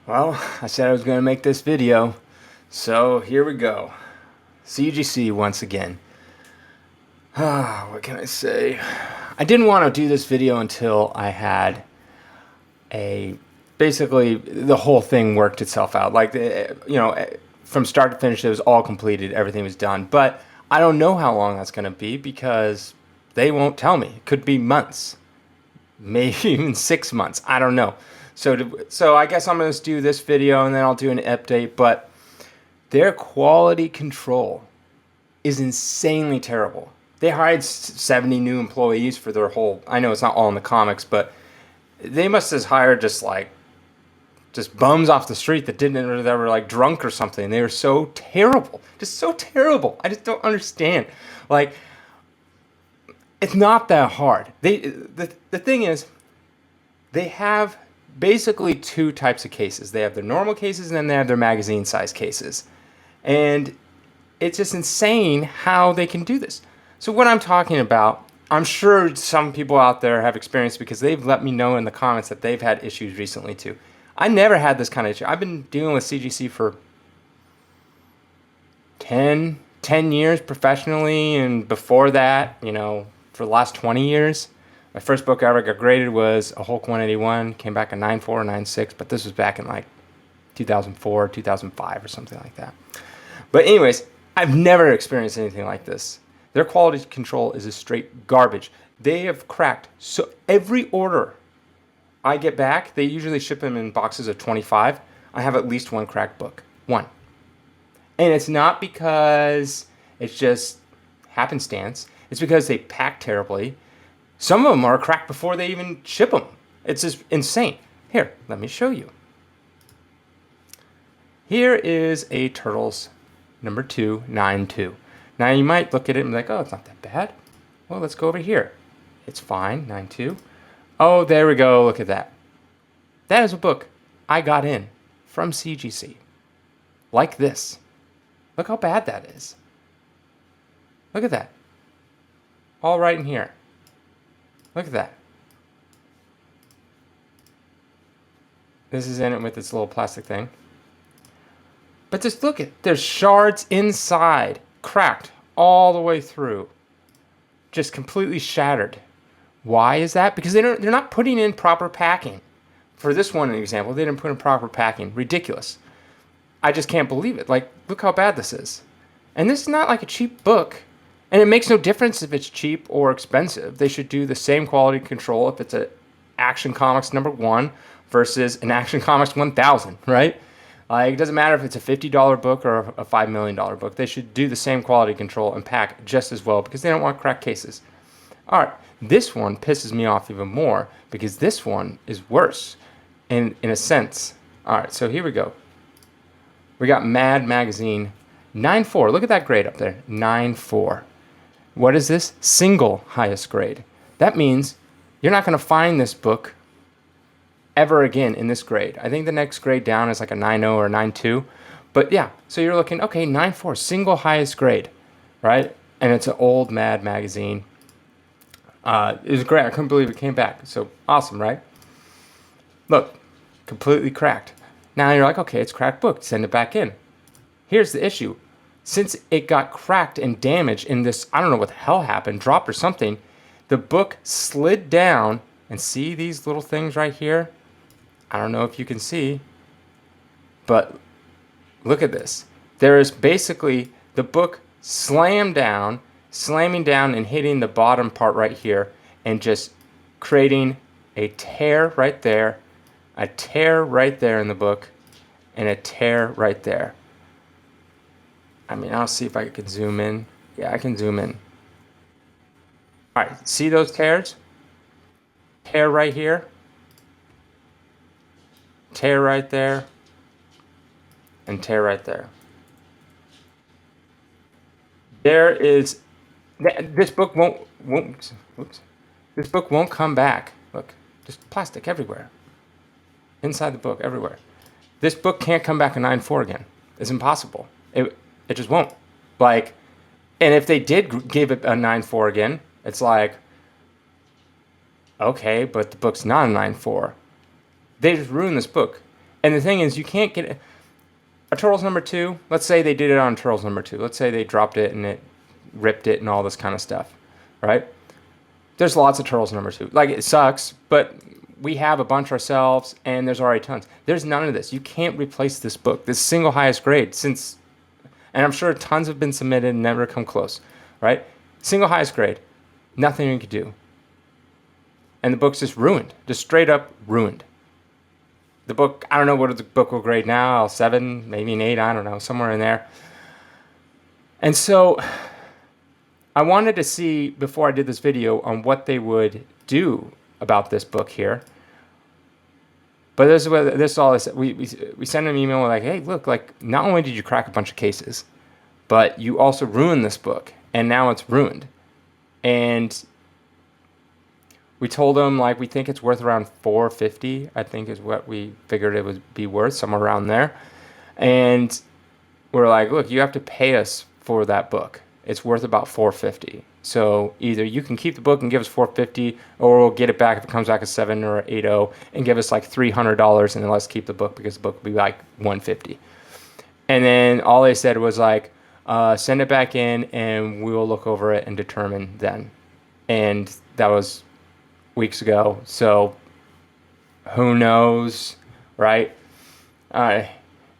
Well, I said I was going to make this video, so here we go. CGC once again. What can I say? I didn't want to do this video until I had basically the whole thing worked itself out. Like, from start to finish, it was all completed, everything was done. But I don't know how long that's going to be because they won't tell me. It could be months, maybe even 6 months. I don't know. So I guess I'm going to do this video and then I'll do an update. But their quality control is insanely terrible. They hired 70 new employees for their whole. I know it's not all in the comics, but they must have hired just bums off the street that were like drunk or something. They were so terrible, just so terrible. I just don't understand. Like, it's not that hard. The thing is, they have basically two types of cases. They have their normal cases and then they have their magazine size cases. And it's just insane how they can do this. So what I'm talking about, I'm sure some people out there have experienced because they've let me know in the comments that they've had issues recently too. I never had this kind of issue. I've been dealing with CGC for 10 years professionally, and before that, for the last 20 years. My first book I ever got graded was a Hulk 181, came back a 9.4 or 9.6, but this was back in like 2004, 2005 or something like that. But anyways, I've never experienced anything like this. Their quality control is a straight garbage. They have cracked. So every order I get back, they usually ship them in boxes of 25. I have at least one cracked book. One. And it's not because it's just happenstance. It's because they pack terribly. Some of them are cracked before they even ship them. It's just insane. Here, let me show you. Here is a Turtles number 2, 9.2. Now you might look at it and be like, oh, it's not that bad. Well, let's go over here. It's fine, 9.2. Oh, there we go, look at that. That is a book I got in from CGC. Like this. Look how bad that is. Look at that. All right in here. Look at that. This is in it with this little plastic thing. But just look at, there's shards inside, cracked all the way through, just completely shattered. Why is that? Because they're not putting in proper packing. For this one, an example, they didn't put in proper packing. Ridiculous. I just can't believe it. Like, look how bad this is. And this is not like a cheap book. And it makes no difference if it's cheap or expensive. They should do the same quality control if it's an Action Comics number 1 versus an Action Comics 1000, right? Like, it doesn't matter if it's a $50 book or a $5 million book. They should do the same quality control and pack just as well because they don't want cracked cases. All right, this one pisses me off even more because this one is worse in a sense. All right, so here we go. We got Mad Magazine 9.4. Look at that grade up there, 9.4. What is this? Single highest grade. That means you're not going to find this book ever again in this grade. I think the next grade down is like a 9.0 or 9.2. But yeah, so you're looking, okay, 9.4, single highest grade, right? And it's an old Mad Magazine. It was great. I couldn't believe it came back. So awesome, right? Look, completely cracked. Now you're like, okay, it's cracked book. Send it back in. Here's the issue. Since it got cracked and damaged in this, I don't know what the hell happened, dropped or something, the book slid down, and see these little things right here? I don't know if you can see, but look at this. There is basically the book slamming down and hitting the bottom part right here and just creating a tear right there, a tear right there in the book, and a tear right there. I mean, I'll see if I can zoom in. Yeah, I can zoom in. All right, see those tears? Tear right here. Tear right there. And tear right there. There is, this book won't, oops. This book won't come back. Look, just plastic everywhere. Inside the book, everywhere. This book can't come back a 9.4 again. It's impossible. It just won't. Like, and if they did give it a 9.4 again, it's like, okay, but the book's not a 9.4. They just ruined this book. And the thing is, you can't get a Turtles #2. Let's say they did it on Turtles #2. Let's say they dropped it and it ripped it and all this kind of stuff, right? There's lots of Turtles #2. Like, it sucks, but we have a bunch ourselves, and there's already tons. There's none of this. You can't replace this book, this single highest grade, since, and I'm sure tons have been submitted and never come close, right? Single highest grade, nothing you could do. And the book's just ruined, just straight up ruined. The book, I don't know what the book will grade now, 7, maybe an 8, I don't know, somewhere in there. And so I wanted to see, before I did this video, on what they would do about this book here. But this is all I said. We sent an email like, hey, look, like, not only did you crack a bunch of cases, but you also ruined this book, and now it's ruined. And we told them, like, we think it's worth around $450, I think is what we figured it would be worth, somewhere around there. And we're like, look, you have to pay us for that book. It's worth about $450. So either you can keep the book and give us $450, or we'll get it back if it comes back a 7 or 8.0 and give us like $300, and then let's keep the book because the book will be like $150. And then all they said was like, send it back in and we'll look over it and determine then. And that was weeks ago. So who knows, right?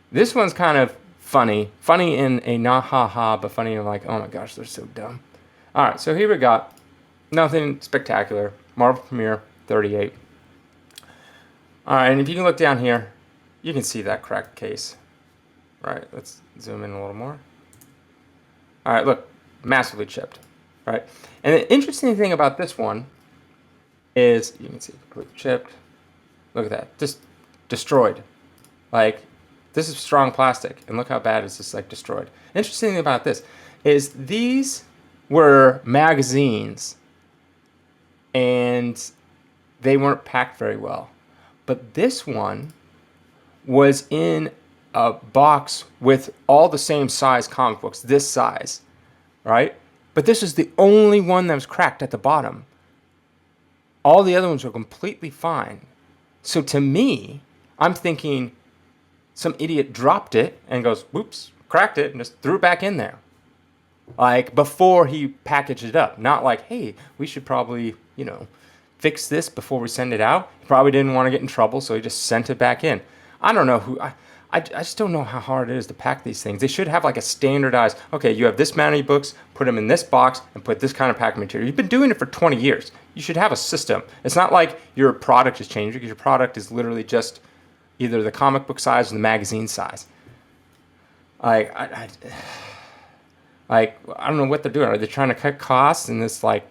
This one's kind of funny in a not ha-ha, but funny in like, oh my gosh, they're so dumb. All right, so here we got nothing spectacular. Marvel Premiere 38. All right, and if you can look down here, you can see that cracked case. All right, let's zoom in a little more. All right, look, massively chipped, right? And the interesting thing about this one is, you can see completely chipped. Look at that, just destroyed. Like, this is strong plastic, and look how bad it's just like destroyed. Interesting thing about this is these were magazines, and they weren't packed very well. But this one was in a box with all the same size comic books, this size, right? But this is the only one that was cracked at the bottom. All the other ones were completely fine. So to me, I'm thinking some idiot dropped it and goes, whoops, cracked it, and just threw it back in there. Like, before he packaged it up. Not like, hey, we should probably, fix this before we send it out. He probably didn't want to get in trouble, so he just sent it back in. I don't know who... I just don't know how hard it is to pack these things. They should have like a standardized, okay, you have this many books, put them in this box, and put this kind of packing material. You've been doing it for 20 years. You should have a system. It's not like your product is changing, because your product is literally just either the comic book size or the magazine size. I don't know what they're doing. Are they trying to cut costs and this, like,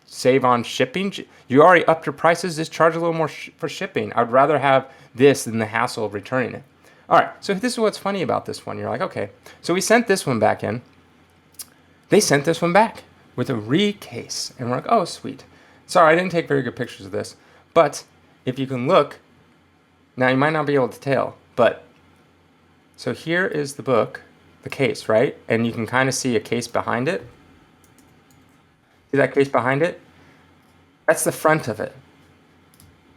save on shipping? You already upped your prices, just charge a little more for shipping. I'd rather have this than the hassle of returning it. All right, so this is what's funny about this one. You're like, okay, so we sent this one back in. They sent this one back with a recase. And we're like, oh, sweet. Sorry, I didn't take very good pictures of this. But if you can look, now you might not be able to tell, but so here is the book, the case, right? And you can kind of see a case behind it. See that case behind it? That's the front of it.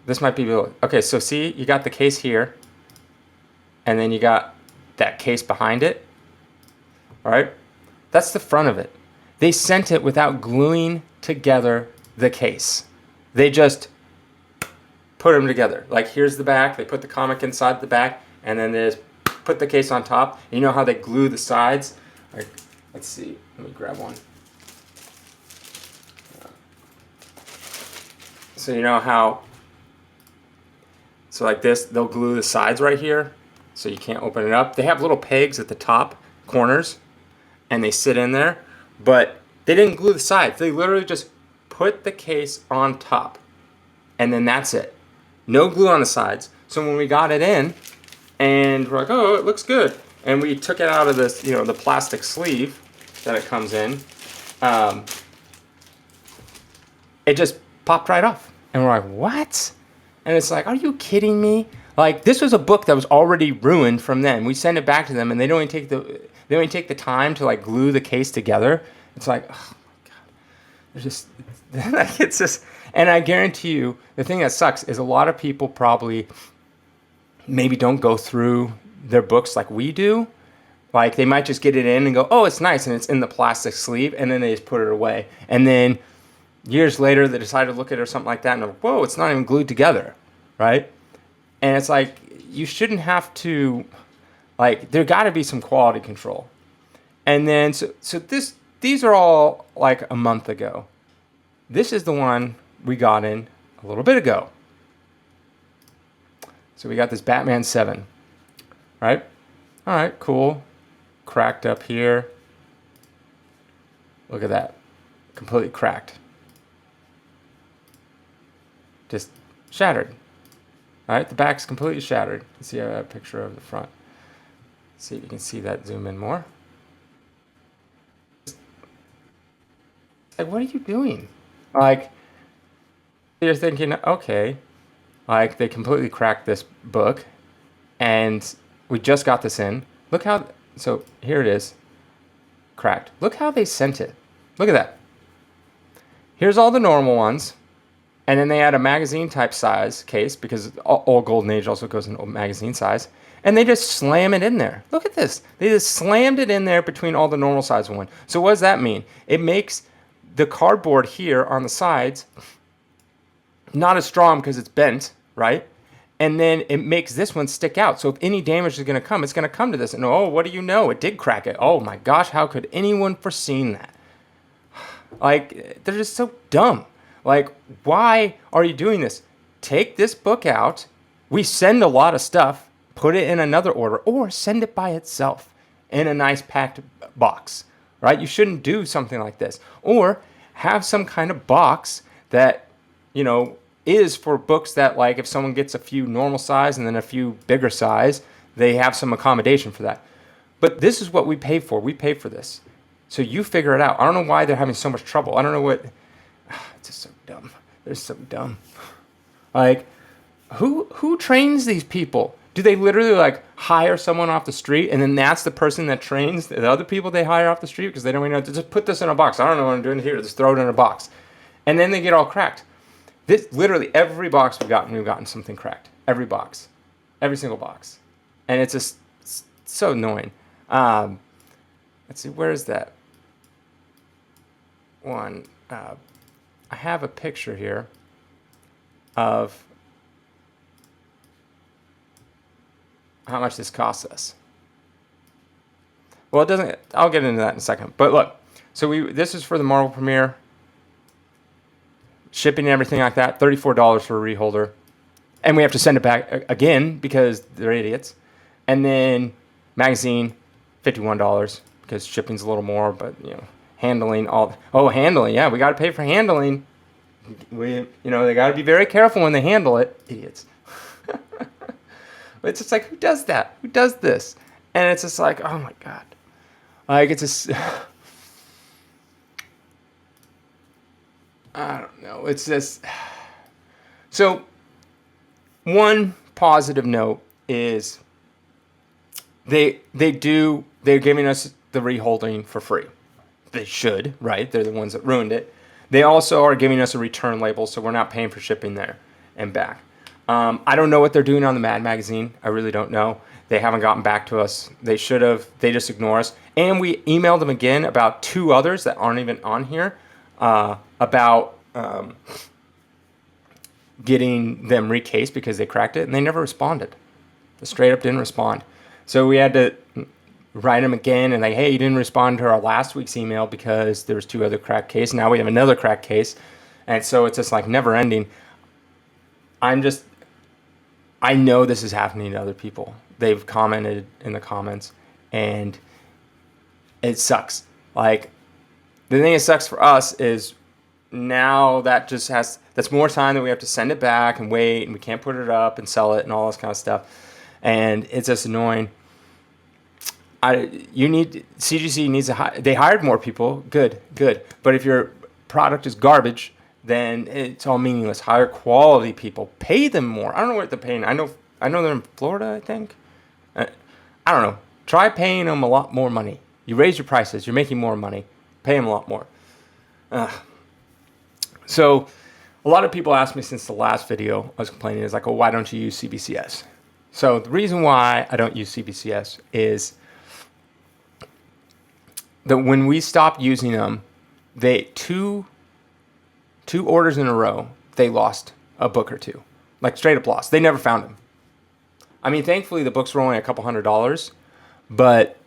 This might be, okay, so see, you got the case here, and then you got that case behind it, all right? That's the front of it. They sent it without gluing together the case. They just put them together. Like, here's the back, they put the comic inside the back, and then they just put the case on top. You know how they glue the sides? Like, let's see, let me grab one. So you know how, so like this, they'll glue the sides right here, so you can't open it up. They have little pegs at the top corners, and they sit in there, but they didn't glue the sides. They literally just put the case on top, and then that's it. No glue on the sides. So when we got it in, and we're like, oh, it looks good, and we took it out of this, the plastic sleeve that it comes in, it just popped right off. And we're like, what? And it's like, are you kidding me? Like, this was a book that was already ruined from them. We send it back to them, and they don't even take the time to like glue the case together. It's like, oh my god, there's just like, it's just. And I guarantee you, the thing that sucks is a lot of people probably maybe don't go through their books like we do. Like they might just get it in and go, oh, it's nice, and it's in the plastic sleeve, and then they just put it away. And then years later, they decide to look at it or something like that, and they're, whoa, it's not even glued together, right? And it's like, you shouldn't have to, like, there got to be some quality control. And then, these are all like a month ago. This is the one we got in a little bit ago. So we got this Batman 7, right? All right, cool. Cracked up here. Look at that. Completely cracked. Just shattered. All right, the back's completely shattered. Let's see a picture of the front. Let's see if you can see that, zoom in more. Like, what are you doing? Like, you're thinking, okay, like they completely cracked this book, and we just got this in. Look how, so here it is, cracked. Look how they sent it. Look at that. Here's all the normal ones, and then they add a magazine type size case, because all Golden Age also goes in magazine size, and they just slam it in there. Look at this. They just slammed it in there between all the normal size one. So what does that mean? It makes the cardboard here on the sides not as strong because it's bent, right? And then it makes this one stick out. So if any damage is going to come, it's going to come to this. And oh, what do you know? It did crack it. Oh my gosh, how could anyone foreseen that? Like, they're just so dumb. Like, why are you doing this? Take this book out. We send a lot of stuff. Put it in another order, or send it by itself in a nice packed box, right? You shouldn't do something like this. Or have some kind of box that, you know, is for books that, like, if someone gets a few normal size and then a few bigger size, they have some accommodation for that. But this is what we pay for. We pay for this. So you figure it out. I don't know why they're having so much trouble. I don't know what. It's just so dumb. They're so dumb. Like, who trains these people? Do they literally, like, hire someone off the street, and then that's the person that trains the other people they hire off the street because they don't even know, just put this in a box. I don't know what I'm doing here. Just throw it in a box. And then they get all cracked. This, literally every box we've gotten something cracked. Every box. Every single box. And it's just so annoying. Let's see, where is that one? I have a picture here of how much this costs us. Well, it doesn't. I'll get into that in a second. But look, so this is for the Marvel Premiere. Shipping and everything like that, $34 for a reholder. And we have to send it back again because they're idiots. And then magazine, $51 because shipping's a little more, but, you know, handling handling. Yeah, we got to pay for handling. They got to be very careful when they handle it. Idiots. But it's just like, who does that? Who does this? And it's just like, oh my God. Like, it's just, I don't know. It's just, so one positive note is they're giving us the reholding for free. They should, right? They're the ones that ruined it. They also are giving us a return label, so we're not paying for shipping there and back. I don't know what they're doing on the Mad magazine. I really don't know. They haven't gotten back to us. They should have. They just ignore us. And we emailed them again about 2 others that aren't even on here about getting them recased because they cracked it, and they never responded. They straight up didn't respond. So we had to write them again and like, hey, you didn't respond to our last week's email because there was 2 other cracked cases. Now we have another cracked case. And so it's just like never ending. I know this is happening to other people. They've commented in the comments, and it sucks. Like, the thing that sucks for us is now that's more time that we have to send it back and wait, and we can't put it up and sell it and all this kind of stuff. And it's just annoying. CGC needs they hired more people. Good. But if your product is garbage, then it's all meaningless. Hire quality people. Pay them more. I don't know what they're paying. I know they're in Florida, I think. I don't know. Try paying them a lot more money. You raise your prices. You're making more money. Pay them a lot more. So a lot of people asked me since the last video I was complaining, is like, oh, why don't you use CBCS? So the reason why I don't use CBCS is that when we stopped using them, they two orders in a row, they lost a book or two, like straight up lost. They never found them. I mean, thankfully the books were only a couple $100s, but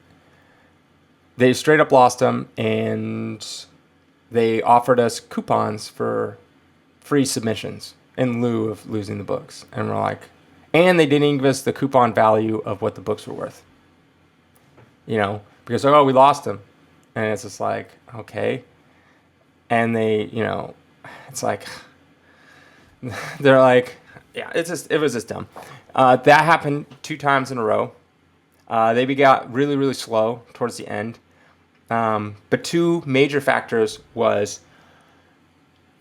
they straight up lost them, and they offered us coupons for free submissions in lieu of losing the books. And we're like, and they didn't give us the coupon value of what the books were worth. Because oh, we lost them. And it's just like, okay. And they, it's like, they're like, yeah, it was just dumb. That happened 2 times in a row. They got really, really slow towards the end. But 2 major factors was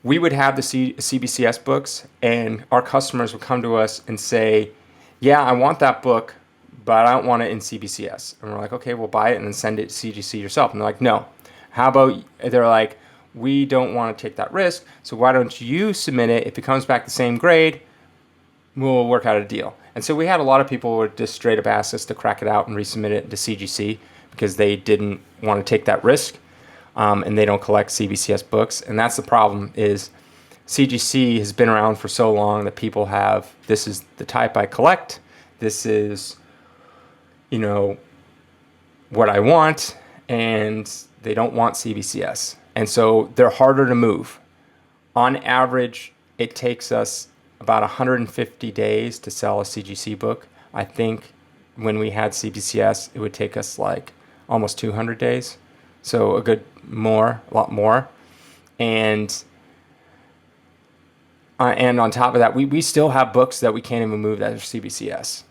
we would have the CBCS books, and our customers would come to us and say, yeah, I want that book, but I don't want it in CBCS. And we're like, okay, we'll buy it and then send it to CGC yourself. And they're like, no. How about, they're like, we don't want to take that risk, so why don't you submit it? If it comes back the same grade, we'll work out a deal. And so we had a lot of people who would just straight up ask us to crack it out and resubmit it to CGC because they didn't want to take that risk. And they don't collect CBCS books. And that's the problem is CGC has been around for so long that people have, this is the type I collect. This is, what I want. And they don't want CBCS. And so they're harder to move. On average, it takes us about 150 days to sell a CGC book. I think when we had CBCS, it would take us like almost 200 days. So a lot more. And on top of that, we still have books that we can't even move that are CBCS,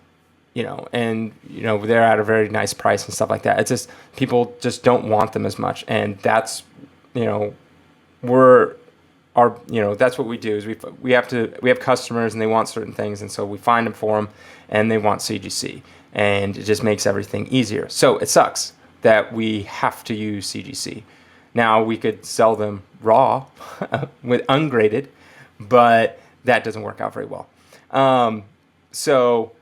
and, they're at a very nice price and stuff like that. It's just, people just don't want them as much. And that's, that's what we do is we have customers and they want certain things. And so we find them for them and they want CGC, and it just makes everything easier. So it sucks that we have to use CGC. Now we could sell them raw with ungraded, but that doesn't work out very well. So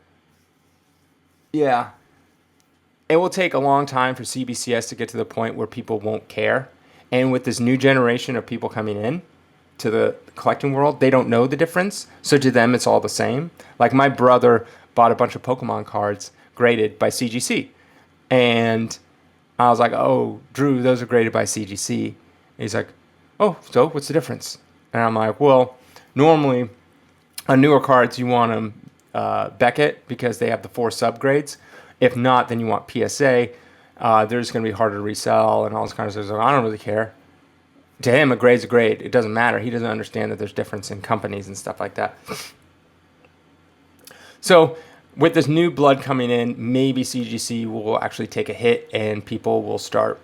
yeah, it will take a long time for CBCS to get to the point where people won't care. And with this new generation of people coming in to the collecting world, they don't know the difference. So to them, it's all the same. Like my brother bought a bunch of Pokemon cards graded by CGC, and I was like, oh, Drew, those are graded by CGC. And he's like, oh, so what's the difference? And I'm like, well, normally on newer cards, you want them Beckett because they have the 4 subgrades. If not, then you want PSA. They're just going to be harder to resell and all this kind of stuff. So I don't really care. To him, a grade's a grade. It doesn't matter. He doesn't understand that there's difference in companies and stuff like that. So with this new blood coming in, maybe CGC will actually take a hit and people will start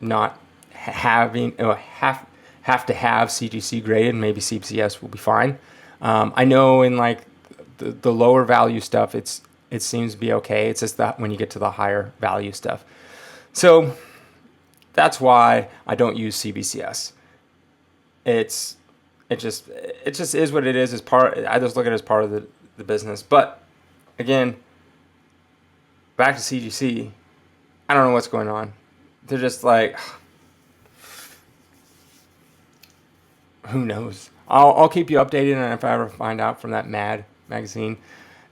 not having have to have CGC graded. Maybe CBCS will be fine. I know in like the lower value stuff, it seems to be okay. It's just that when you get to the higher value stuff. So that's why I don't use CBCS. It just is what it is. I just look at it as part of the business. But again, back to CGC, I don't know what's going on. They're just like, who knows? I'll keep you updated, and if I ever find out from that Mad magazine,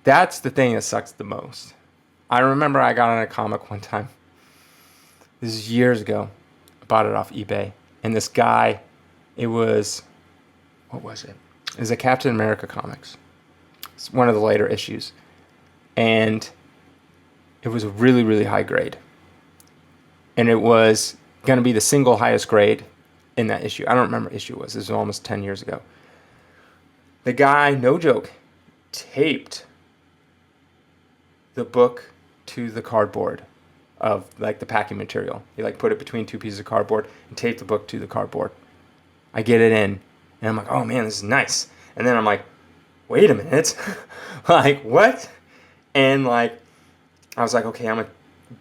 that's the thing that sucks the most. I remember I got on a comic one time. This is years ago. I bought it off eBay, and this guy, what was it? It was a Captain America comics. It's one of the later issues. And it was a really, really high grade. And it was going to be the single highest grade in that issue. I don't remember what issue it was. This was almost 10 years ago. The guy, no joke, taped the book to the cardboard of like the packing material. He like put it between 2 pieces of cardboard and taped the book to the cardboard. I get it in and I'm like, oh man, this is nice. And then I'm like, wait a minute. Like, what? And like, I was like, okay, I'm gonna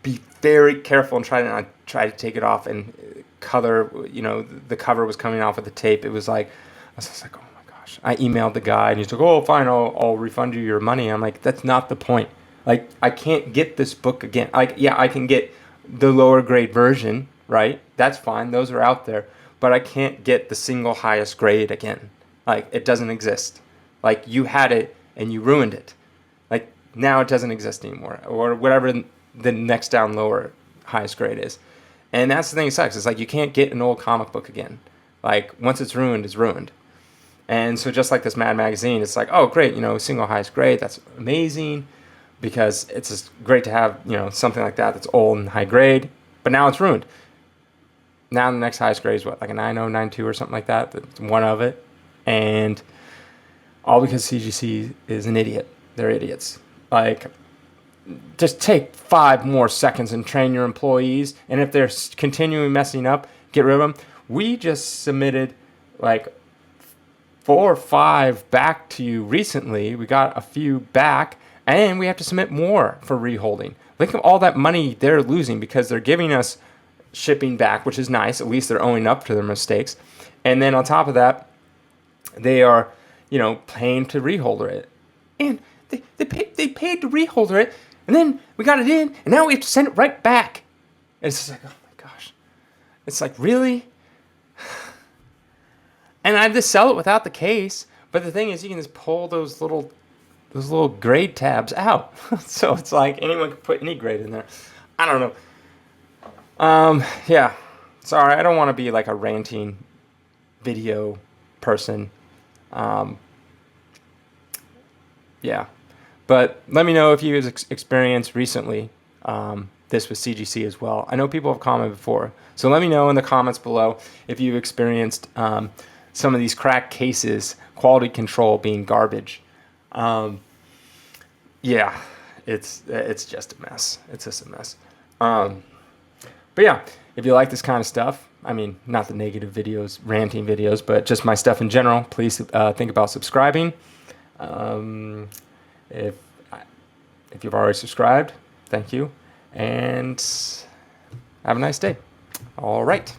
be very careful and try to take it off and color. The cover was coming off of the tape. It was like, I was just like, oh my gosh. I emailed the guy and he's like, oh, fine, I'll refund you your money. I'm like, that's not the point. Like, I can't get this book again. Like, yeah, I can get the lower grade version, right? That's fine. Those are out there. But I can't get the single highest grade again. Like, it doesn't exist. Like, you had it and you ruined it. Like, now it doesn't exist anymore. Or whatever the next down lower highest grade is. And that's the thing that sucks. It's like, you can't get an old comic book again. Like, once it's ruined, it's ruined. And so just like this Mad Magazine, it's like, oh, great, single highest grade. That's amazing, because it's just great to have, something like that that's old and high grade. But now it's ruined. Now the next highest grade is what, like a 9.0, 9.2 or something like that. That's one of it. And all because CGC is an idiot. They're idiots. Like, just take 5 more seconds and train your employees. And if they're continuing messing up, get rid of them. We just submitted like 4 or 5 back to you recently. We got a few back, and we have to submit more for reholding. Look at all that money they're losing because they're giving us shipping back, which is nice. At least they're owning up to their mistakes. And then on top of that, they are, paying to reholder it. And they paid to reholder it, and then we got it in, and now we have to send it right back. And it's just like, oh my gosh. It's like, really? And I just sell it without the case. But the thing is, you can just pull those little grade tabs out. So it's like anyone can put any grade in there. I don't know. Yeah. Sorry, I don't want to be like a ranting video person. Yeah. But let me know if you experienced recently this with CGC as well. I know people have commented before. So let me know in the comments below if you've experienced some of these crack cases, quality control being garbage. Yeah, it's just a mess. It's just a mess. But yeah, if you like this kind of stuff, I mean, not the negative videos, ranting videos, but just my stuff in general, please think about subscribing. If you've already subscribed, thank you, and have a nice day. All right.